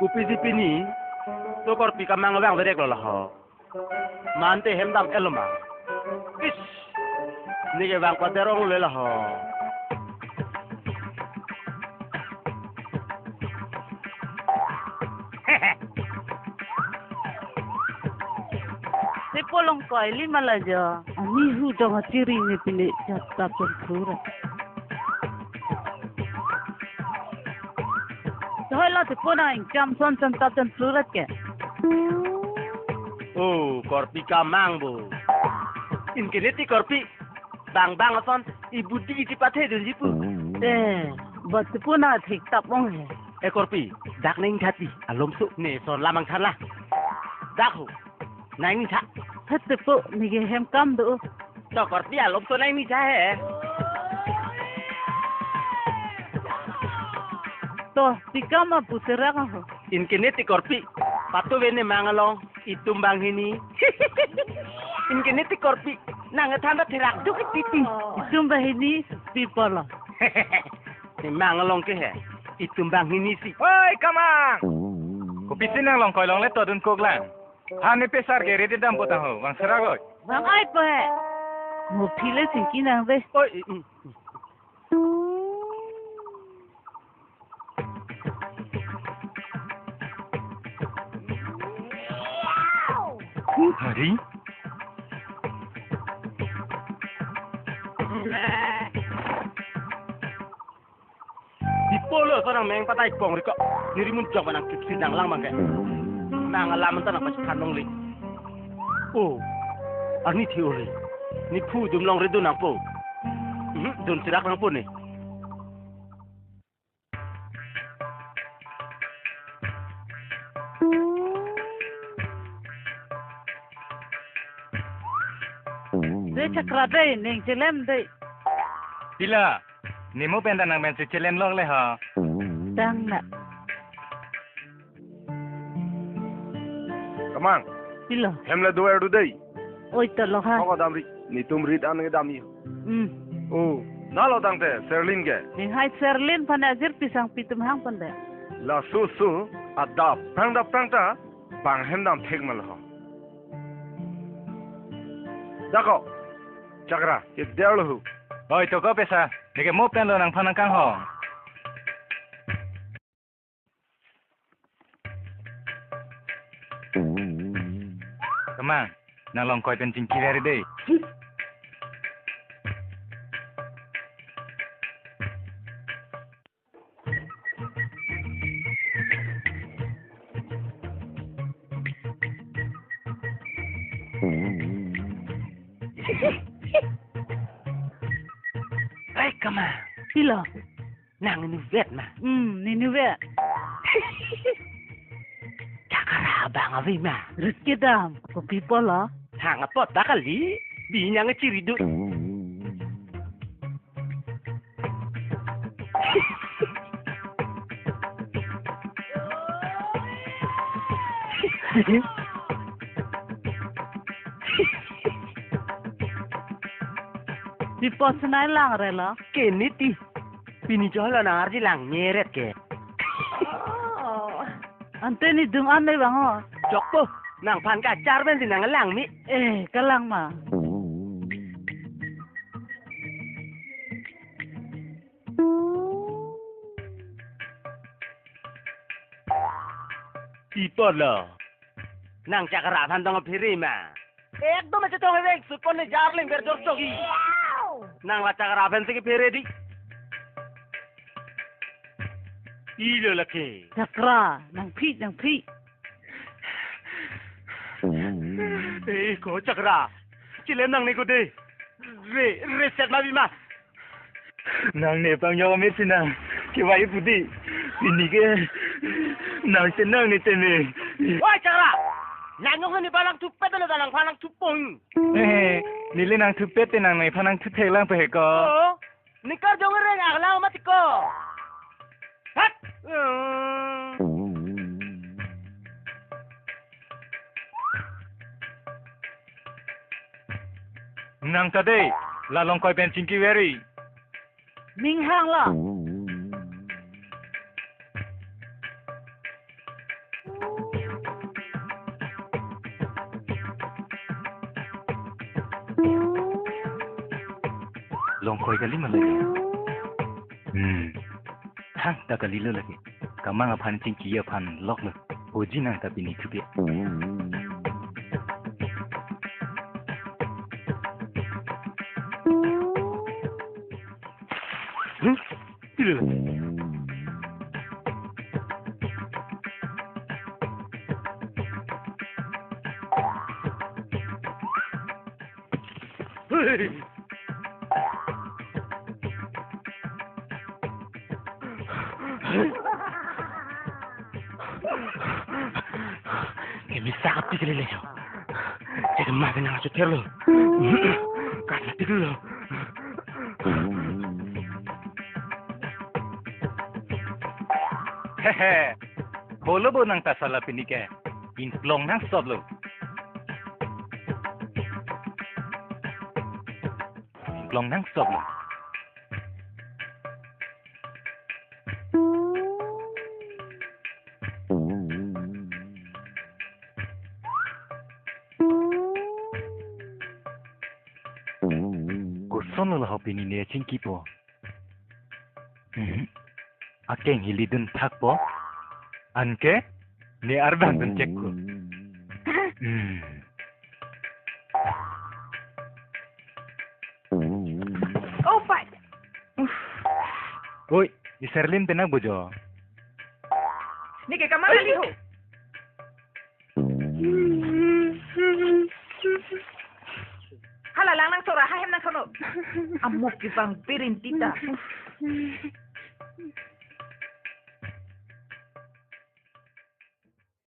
Kupi sipi ni, to korpi kamang abang berek lo lah. Mante hemdam elma. Is, ni ke bang paterong le lah. Sepolong kau ini malah je. Ani sudah ngaciri ni pilih jatah pentura. Soalnya sepona jam son jatah pentura ke. Oh, korpi kamang bu. Inkiniti korpi. Bang ason ibu di cipate dun jipu. Buat sepona tik tak mong. Korpi, dak neng jati alom su ne son lamang thala. Dakhu, nang ni tha. Tepu ni hem kam do. To korpi alom su nang ni tha hai. To tikam apa serang ho. Inkiniti korpi. Patu wene mangalong itumbang hini. Inkiniti korpi. Nang thanda therak duk titi. Itumbang hini people. Ni mangalong ke hai. Itumbang hini si. Oi, kamang. Kopi sinang long koi long le to dun kok lang. Hani pesar ke rede dam potang ho. Wang seragoi. Bang ai pa hai. Mo phile singki nang be. Oi. Hari? Di polo sarang meng patai pong riko. Diri mun jok manang kipsi nang lang mangke. Nang alaman tanah pas kanong li. Oh, ani teori. Ni pu dum long redo nang po. Dun sirak nang po ni. Dia cakra deh, neng celem deh. Bila? Ni mo penda nang men si chelen long le ha. Dang nak. Kamang, Bila? hemla dua erdu dei. Oi tolong ha. Kau damri, ni tum rit ane dami. Oh, nalo dangte serlin ke. Neng hai serlin panazir pisang pitum hang pande. La su ada prangta bang hendam thek mal ho. Dako, cakra, ke derlo hu. Oi, to ko pesa. Ni ke mo pen lo nang phanang kang ho. Kamang, nang long koi pen jingki re dei. Ai kama. Bila? Nang ni vet ma. Ni vet. Cakara bang avi ma. Rezeki dam. Kopi pola. Hang apa tak kali? Binyang ciri duk. Di pos nai lang rela. Kini ti. Pini jola nang arji lang nyeret ke. Ante ni dung ane bang ho. Jok po. Nang pan kacar ben nang lang mi. Kalang ma. Ipot lo. Nang cakara pan tong phiri ma. Ekdom aja tong hewek supon ni jarling ber jor chogi. Nang la cakara pan sing phiri di. Ilo lake. Cakra nang pi. Ko cakra. Chile nang ni ko de. Re set ma bi ma. Nang ne pang yo me sinang. Ki wai pudi. Ini ke nang senang ni tene. Wah cakra. Nanyong ni balang tupet na dalang palang tupong. Nili nang tupet nang may panang tutek lang pa ko. Oh, nikar jong reng aglaw mati ko. Hat. Nang tadi lalong koi ben cingki weri. Ming hang la. Long koi kali malay. Hang tak kali le lagi. Kamang apan cingki apan lok le. Oji nang tapi ni tupet. Tidak. Kami sakit pikir lagi. Jadi makan yang acuh terlalu. Karena tidur lo. Hehe. Bolo bo nang ta salah pini ke. In plong nang sob lo. Plong nang sob lo. Koson lo pini ne cingki po. Akeng hilidun tak po. Anke ne arbang dun cekku. Oh, Pak. Oi, di Serlin tenang bojo. Ni ke kamar lagi ho. Hala lang nang sora hahem nang sono. Amok ki bang pirin tita.